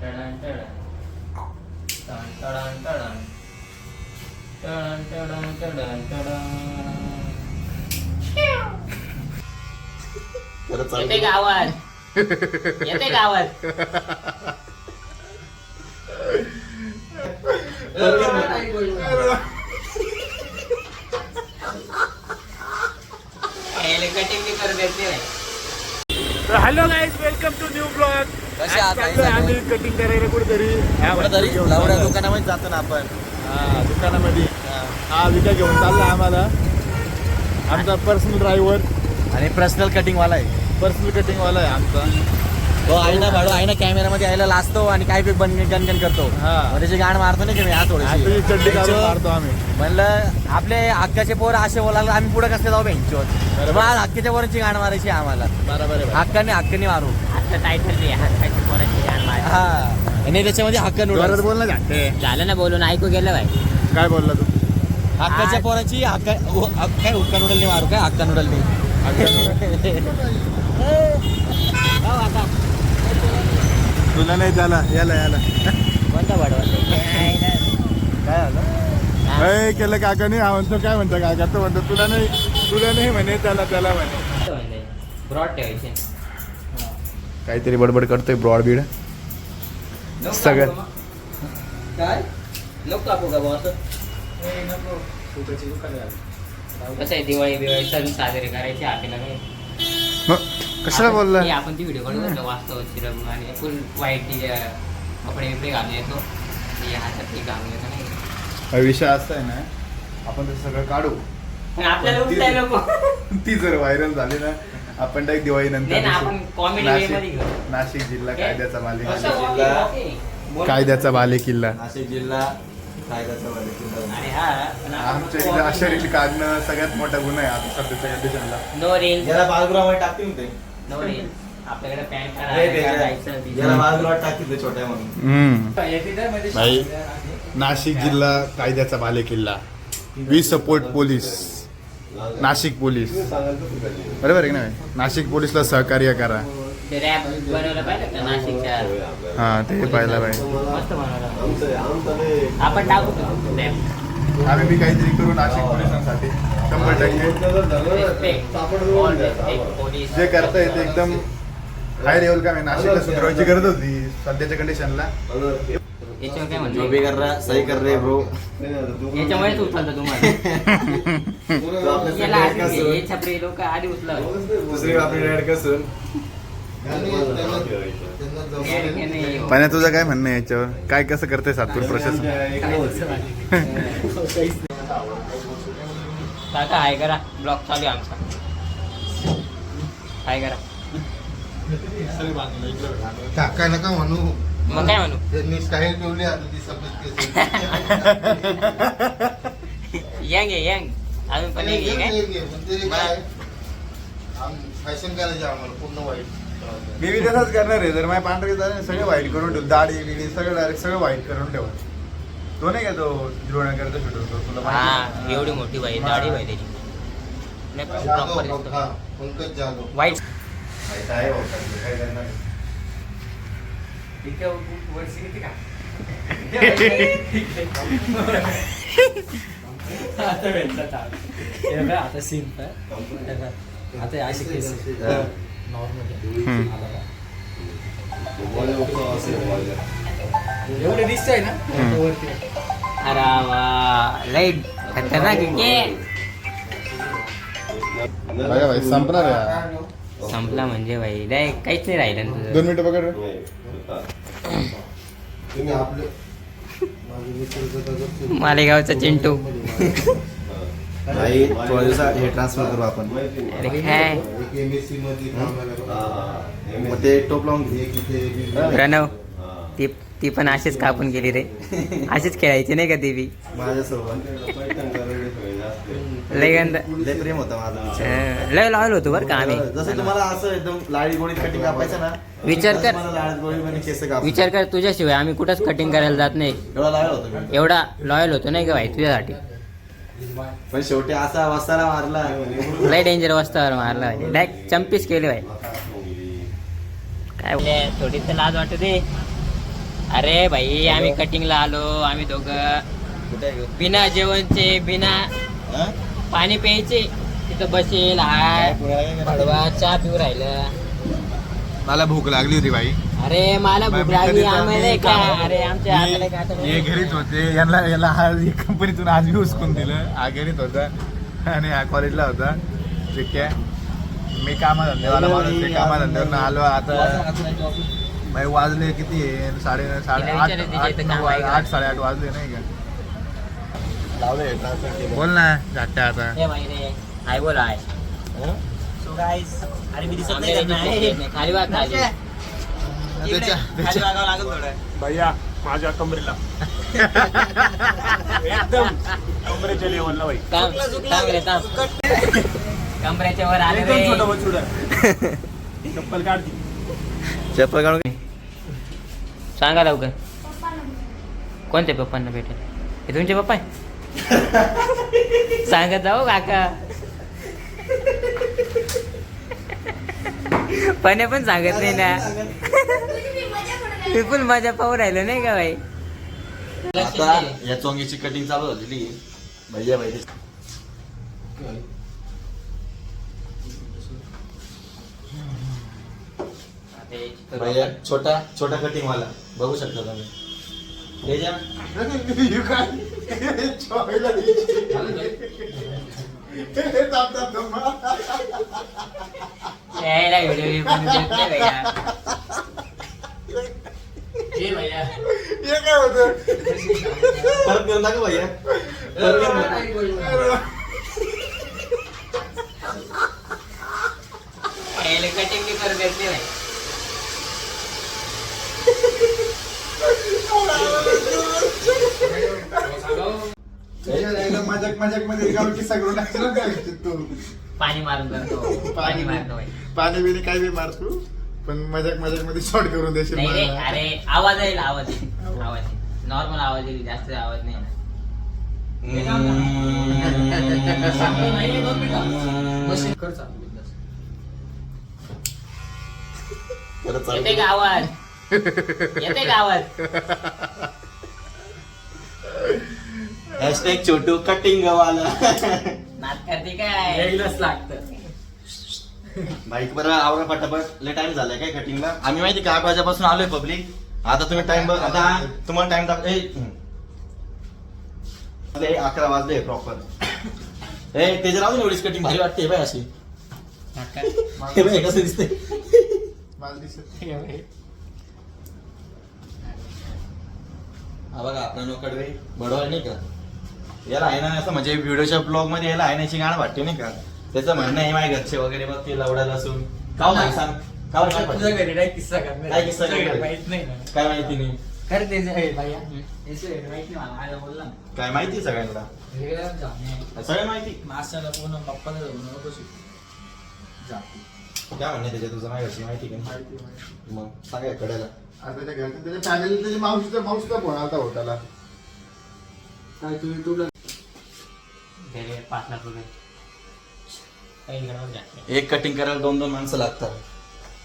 टडन टडन टडन टडन टडन टडन टडन येते का आवाज? येते का आवाज? कटिंग भी कर देते हैं. Hello guys, welcome to new blog. आम्ही कटिंग करायला कुठेतरी दुकानामध्ये जातो ना आपण. दुकानामध्ये हा विका घेऊन चालला आम्हाला आमचा पर्सनल ड्रायव्हर आणि पर्सनल कटिंग वाला आहे. पर्सनल कटिंग वाला आहे आमचा. तो आहे ना भाडू आहे ना, कॅमेरामध्ये यायला लाजतो आणि काय गणगण करतो. मग त्याची गाण मारतो नाही की मी तुझी चड्डी काढून मारतो आम्ही. म्हणलं आपले हक्काचे पोर असे बोलायला आम्ही पुढे कसं जाऊ बेंचवर. मग आज हक्काच्या पोरांची गाण मारायची आम्हाला. बरोबर आहे. हक्काने मारू. आता टायटल हक्काची पोराची गाण मार. हा आणि त्याच्यामध्ये हक्का जोरात बोल ना. झालं ना बोलून, ऐकू गेलं बाई. काय बोलला तू? हक्काच्या पोराची काय हुक्का नूडलने मारू काय? हक्का नूडलने. तुला नाही झाला याला कोणता बडवत काय झालं? केलं काका नाही. हा म्हणतो काय म्हणतो काका? तो म्हणतो तुला नाही म्हणे, त्याला म्हणे. ब्रॉड ठेवायचे. काहीतरी बडबड करतोय ब्रॉड बीड सगळं. काय नको कापू का बॉस? कसं आहे, दिवाळी सण साजरे करायचे आपल्याला काय. कशाला बोलला? आपण ती व्हिडिओ काढून वाचतो चिरम आणि फुल व्हाईट कपडे बिपडे घालून येतो. हातात ती घालून येतो नाही. विषय असा आहे ना, आपण ते सगळं काढू. आपल्याला उचलायला नको. ती जर व्हायरल झाली ना, आपण डायरेक्ट दिवाळी नाही ना, आपण कॉमेडी वे मध्ये घेऊ. नाशिक जिल्हा कायद्याचा बालेकिल्ला. नाशिक जिल्हा कायद्याचा बालेकिल्ला. आणि हा आमच्या इथे अशा रील काढणं सगळ्यात मोठा गुन्हा आहे आता सध्याच्या कंडिशनला. No reel. याला बालगृहामध्ये टाकतील ते. No reel. आपल्याकडे पॅन्ट याला बालगृहात टाकतील ते छोट्या म्हणून. भाई, नाशिक जिल्हा कायद्याचा बालेकिल्ला. We support police. Nashik police बरोबर आहे की नाही? नाशिक पोलीसला सहकार्य करा. रॅप बनवलं पाहिजे का नाशिकच्या? हा ते पाहिलं पाहिजे. मस्त बनवलं. आपण टाकू रॅप. आम्ही बी काहीतरी करू नाशिक पोलिसांसाठी 100%. जे करताय ते एकदम हाय लेवल काम आहे. नाशिकला सुधारवायची गरज होती सध्याच्या कंडिशनला. याच्यावर काय म्हणतो? जो भी कर रहा सही कर रहे ब्रो. याच्यामुळेच उचलतो तुम्हाला. याला आधी हे छपरी लोक आधी उचलत. दुसरी आपली रेड कसून. पण तुझं काय म्हणणं आहे याच्यावर? काय कसं करते सातपूर प्रशासन? काका हाय करा, ब्लॉग चालू आहे आमचा. हाय करा. काका नका म्हणू. मग काय म्हणू? त्यांनी स्टाईल ठेवली आता ती सबमिट यंग आहे यंग. अजून पण एक आहे काय? फॅशन करायची आम्हाला पूर्ण वाईट. मी तसंच करणार आहे. जर माझ्या पांढरे झाले सगळे वाईट करून ठेव. दाढी बिडी सगळं डायरेक्ट सगळं वाईट करून ठेव. तो नाही का तो द्रोणाकरता शूट होतो तुला? हा, एवढी मोठी बाई दाढी बाई त्याची. प्रॉपर पंकज जाधव. वाईट. काय करणार? आता सीन आता अशी केस एवढे दिसतंय ना वरती. अरे वा, लय खतरनाक आहे. बघा भाई संपणार आहे. संपला म्हणजे भाई डायरेक्ट काहीच नाही राहिलं ना तुझं. 2 मिनिटं पकड. तुम्ही आपले मालेगावचा चिंटू. भाई थोड्या दिवसात हे ट्रान्सफर करू आपण. अरे काय MSc मध्ये कामाला मग ते टोप लावून घे. प्रणव, ती पण अशीच कापून गेली रे. अशीच खेळायची नाही का ती बी? माझ्यासोबत लय गंध. लय प्रेम होता माझं. लय लॉयल होतो बरं का आम्ही. जसं तुम्हाला असं एकदम लाडी गोळीत कटिंग कापायचं ना, विचार कर. मला लाडी गोळीमध्ये केस काप. विचार कर, तुझ्याशिवाय आम्ही कुठंच कटिंग करायला जात नाही. एवढा लावला होता मी. एवढा लॉयल होतो नाही का भाई तुझ्यासाठी. पण शेवटी असा वस्ताला मारला. लय डेंजर वस्तावर मारला भाई. डायरेक्ट चंपीस केले भाई. काय थोडी तर लाज वाटते. अरे भाई आम्ही कटिंगला आलो, आम्ही दोघं कुठे आहे? बिना जेवणचे बिना हा? पाणी प्यायचे तिथं बसेल हाय भडवा चहा पिऊ राहिलं. मला भूक लागली होती बाई. अरे मला भूक मी लागली कधीच आम्हाला आम्ही का अरे आमच्या हाताला काय आता हे घरीच होते, याला आज कंपनीतून आज मी उचकून दिलं. हा घरीच होता आणि हा कॉलेजला होता. ठीक आहे, मी कामाधंद्यावाला माणूस आहे, कामाधंद्यावरून आलो आता. बाई वाजले किती आहे? साडे विचारायचं तिच्या इथं काम आहे का? 8-8:30 वाजले नाही का? लावलंय ट्रान्सफर केलं. बोल ना जाते आता. हे भाई रे हाय बोल हाय. So guys, अरे मी दिसत आमच्या नाही इथे नाही. खाली वाग खाली खाली वागावं लागेल थोडं. भैया माझ्या कमरेला एकदम कमरेच्या लेवलला भाई. थांब रे थांब. कमरेच्या वर आले रे. एकदम छोटं चप्पल काढती. चप्पल काढून घे. सांगा लवकर कोणत्या पप्पांना भेटेल? हे तुमचे पप्पा आहे? सांगत जाऊ काका. पण पण सांगत नाही ना. मी पण मजा पाहू राहिलो नाही का भाई. आता या चोंगीची कटिंग चालू झालेली. भैया भाई भैया छोटा छोटा कटिंग वाला बघू शकता तुम्ही. हे ज्या यायला व्हिडिओ भैया. हे भैया हे काय होतं? परत करून टाका भैया. परत करून टाका. यायला कटिंग बी करू देत नाही भाई. मजाक मध्ये रिकामी किस्सा करून टाकतो ना काय तू. पाणी मारून करतो पाणी मारतो भाई. पाणी बिणी काय बी मार तू, पण मजाक मध्ये शॉर्ट करून देशील नाही रे मला. अरे आवाज येईल आवाज येईल आवाज येईल नॉर्मल आवाज येईल जास्त आवाज नाही येणार. मशीन कर चालू. परत चालू येते का आवाज? येते का आवाज? हॅशटॅग छोटू कटिंग वाला. नाच करते काय? यायलाच लागतं. बाईक बरं आवरा पटापट. लय टाइम झालाय काय कटिंगला. आम्ही माहिती का 8 वाजेपासून आलोय पब्लिक. आता तुम्ही टाइम बघ. आता तुम्हाला टाइम दाख. 11 वाजले प्रॉपर. त्याच्या राहून एवढीच कटिंग भारी वाटते बाय अशी. हे बाय कसं दिसते. मला दिसत नाही. हा बघा आपला नोकडवे बडवाळ नाही का, याला आहे ना असं म्हणजे व्हिडिओच्या ब्लॉग मध्ये याला आयनाची गाणं वाटते नाही का. त्याचं म्हणणं आहे माझ्या घरचे वगैरे बघ ते लवडायला असून का नाही सांग का तुझ्या काय घरी काय किस्सा करणार? काय किस्सा करणार? माहित नाही ना. काय माहिती नाही. खरं त्याचे हे भैया याचे माहित नाही मला. आयला बोलला ना. काय माहिती सगळ्यांना वेगळं जाणे. सगळं माहिती. नाश्त्याला पूर्ण पप्पाला जाऊन नको शिक. जा. काय म्हणणे त्याच्या तुझं माझ्या घरची माहिती का माहिती. मग सांगा कड्याला. आता त्याच्या घरच्या त्याच्या फॅमिली त्याच्या मावशीचा फोन आलता होताला. काय तू युट्यूबला 5 लाख रुपये काही गडबड जास्त नाही. एक कटिंग करायला 2-2 माणसं लागतात.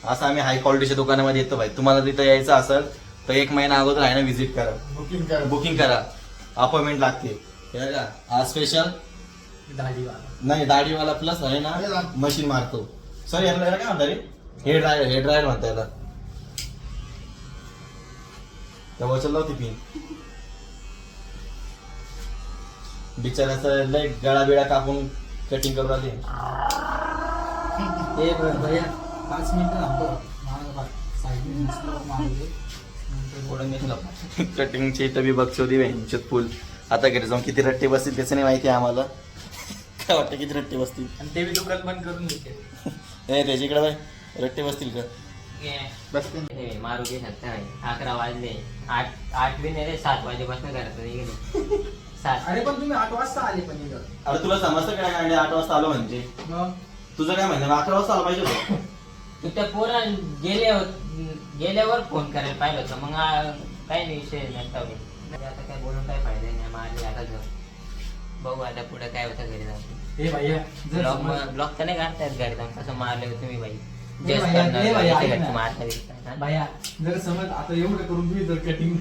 असं आम्ही हाय क्वालिटीच्या दुकानामध्ये येतो भाई. तुम्हाला तिथं यायचं असेल तर 1 महिना अगोदर आहे ना व्हिजिट करा. बुकिंग करा. अपॉइंटमेंट लागते. आज स्पेशल दाढीवाला. नाही दाढीवाला प्लस आहे ना मशीन मारतो. सर याला काय म्हणता रे. हेअर ड्रायर म्हणता याला. तेव्हा चल होती पिन बिचाराचं लय गळा बिळा कापून कटिंग करून आली. हे बरं भैया 5 मिनिटं थांबतो. मला साईडने नसलं मारले. कटिंगची इथं बी बक्षोदी वेंचत फुल. आता घरी जाऊन किती रट्टे बसतील त्याचं नाही माहिती आम्हाला. काय वाटतं किती रट्टे बसतील. आणि ते बी दुकान बंद करून घेते. हे त्याच्याकडे बाय रट्टे बसतील का. हे मारू घे शकता नाही. 11 वाजले. 8 बी नाही रे 7 वाजेपासून घरात निघालो. 7 अरे पण तुम्ही 8 वाजता आले पण इथं. अरे तुला समजतं काय काय 8 वाजता आलो म्हणजे मग तुझं काय म्हणणं 11 वाजता आलं पाहिजे होतं. तू त्या पोरा गेल्यावर फोन करायला पाहिलं होतं. मग काही नाही विषय नसता होईल. आता काय बोलून काय फायदा नाही. मारली आता घर बघू आता पुढे काय होतं घरी जाऊन. हे भैया जर समज- ब्लॉक तर नाही काढतायत घरी जाऊन कसं मारले तुम्ही बाई. जस्ट भैया, करणार, ए भैया, घरचे ऐक ना. घरचे मारतात बिरतात, हा? भैया जर समज आता एवढं करून तुम्ही जर कटिंग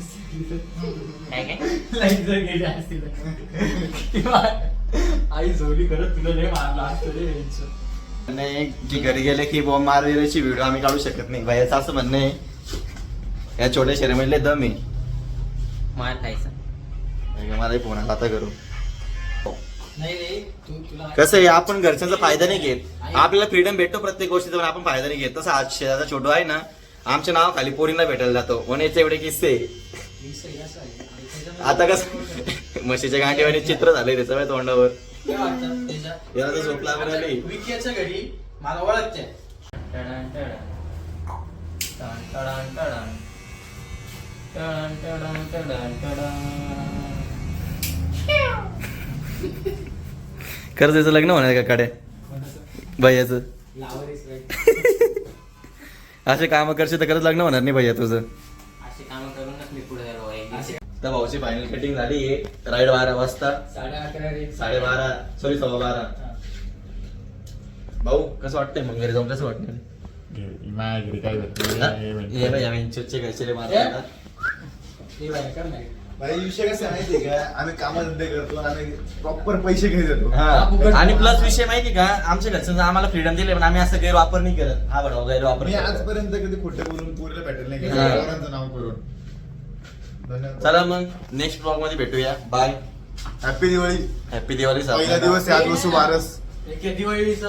काय काय लाईट जर गेली असतील किंवा आई झोली करत तुला लय मारला असतं रे यांचं. नाही की घरी गेले की बॉम्ब मारण्याची व्हिडिओ आम्ही काढू शकत नाही भैयाचं असं म्हणणं आहे या छोट्या शहरामधले दम आहे मार खायचा. मलाही फोन आला आता करू नाही रे तुला कसं आहे आपण घरच्यांचा फायदा नाही घेत आपल्याला फ्रीडम भेटतो प्रत्येक गोष्टीचा पण आपण फायदा नाही घेत तसं आज शेजारचा छोटू आहे ना आमच्या नाव खाली पोरींना भेटायला जातो याचे एवढे किस्से आता कसं म्हशीच्या गांठीवाणी चित्र झालंय त्याचं माझ्या तोंडावर काय वाटतं त्याच्या याला तर झोप लागून आली विकीच्या घरी मला ओळखते टडन टडन. टडन टडन टडन. टडन टडन टडन खरंच त्याचं लग्न होणार का काड्या भैयाचं लावरीस राईट असे काम करशील तर खरंच लग्न होणार नाही भैया तुझं अशी कामं करूनच मी पुढे झालो आहे. त्या भाऊची फायनल कटिंग झाली आहे राईड 12 वाजता 11:30 रे 12:30 सॉरी 12:15 भाऊ कसं वाटतंय मग घरी जाऊन कसं वाटतं माझ्या घरी काय ये बाई आम्ही चिरचे घरचे मारतात हे बाहेर कर नाही भाई विषय कसा माहितीये का आम्ही कामधंदे करतो आम्ही प्रॉपर पैसे घेत येतो हा आणि प्लस विषय माहिती का आमच्या घरच्यांना आम्हाला फ्रीडम दिले पण आम्ही असं गैरवापर नाही करत हा बरोबर गैरवापर मी करतो. आजपर्यंत कधी खोटं बोलून पोरीला भेटेल नाही हा. पोरांचं नाव करून धन्यवाद. चला मग नेक्स्ट ब्लॉग मध्ये भेटूया bye happy Diwali happy Diwali पहिला दिवस आहे आज वसू बारस एक दिवाळीचा